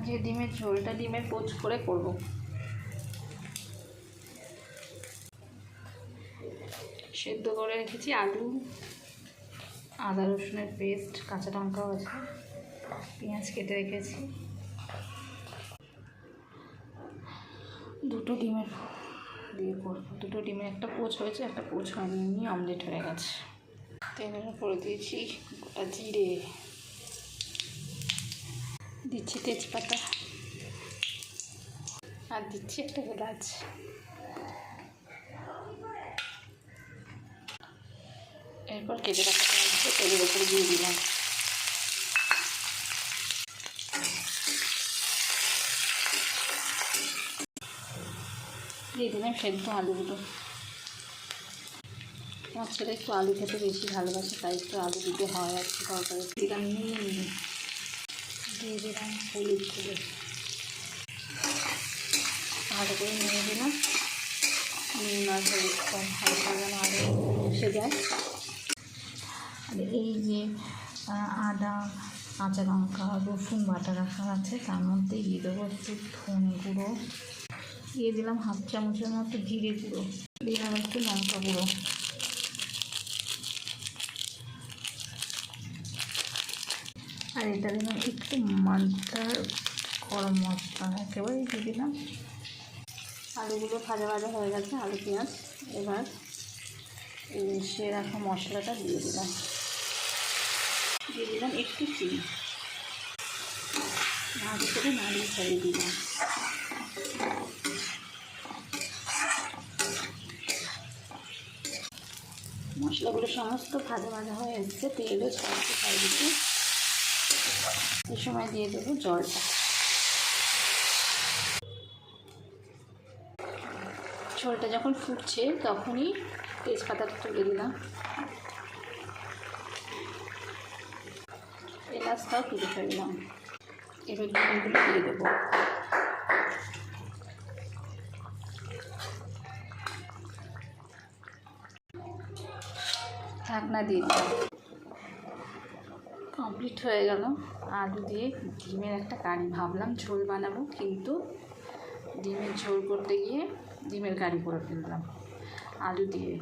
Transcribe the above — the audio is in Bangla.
আজকে ডিমের ঝোলটা ডিমের পোচ করে করব। সেদ্ধ করে রেখেছি আলু, আদা রসুনের পেস্ট, কাঁচা লঙ্কাও আছে, পেঁয়াজ কেটে রেখেছি। দুটো ডিমের দিয়ে করবো। দুটো ডিমের একটা পোচ হয়েছে, একটা পোচ হয়নি, এমনি অমলেট হয়ে গেছে। তেলের উপরে দিয়েছি গোটা জিরে, দিচ্ছি তেজপাতা, আর দিচ্ছি একটা এলাচ। এরপর কেটে রাখা পেঁয়াজটা তেলের উপরে দিয়ে দিলাম। দিয়ে দিলাম সেদ্ধ আলুগুলো। আমার ছেলে একটু আলু খেতে বেশি ভালোবাসে, তাই একটু আলু দিতে হয় আর কি তরকারি। দিলাম নুন, দিয়ে দিলাম হলুদ গুঁড়ো, ভালো করে নিয়ে দিলাম। নুন আর হলুদ কম হালকা যেন আলু মিশে যায়। আর এই যে আদা, কাঁচা লঙ্কা, রসুন বাটা রাখা আছে, তার মধ্যে দিয়ে দেবো একটু ধনে গুঁড়ো, দিয়ে দিলাম হাফ চামচের মতো জিরে গুঁড়ো, দিলাম একটু লঙ্কা গুঁড়ো। আর এটা দিলাম একটু মালটার গরম মশলা, একেবারে দিয়ে দিলাম। আলুগুলো ভাজা ভাজা হয়ে গেছে, আলু পেঁয়াজ। এবার সে রাখা মশলাটা দিয়ে দিলাম। দিয়ে দিলাম একটু চিনি, ভালো করে নাড়িয়ে ছাড়িয়ে দিলাম। মশলাগুলো সমস্ত ভাজা ভাজা হয়ে এসছে, তেলও ছাড়তে চারিদিকে। এই সময় দিয়ে দেবো জলটা। ঝোলটা যখন ফুটছে তখনই তেজপাতাটা তুলে দিলাম, এলাচটাও তুলে ফেললাম। এবার ডিমগুলো দিয়ে দেবো। ঢাকনা দিয়ে দিলাম। কমপ্লিট হয়ে গেল আলু দিয়ে ডিমের একটা কারি। ভাবলাম ঝোল বানাবো, কিন্তু ডিমের ঝোল করতে গিয়ে ডিমের কারি করে ফেললাম আলু দিয়ে।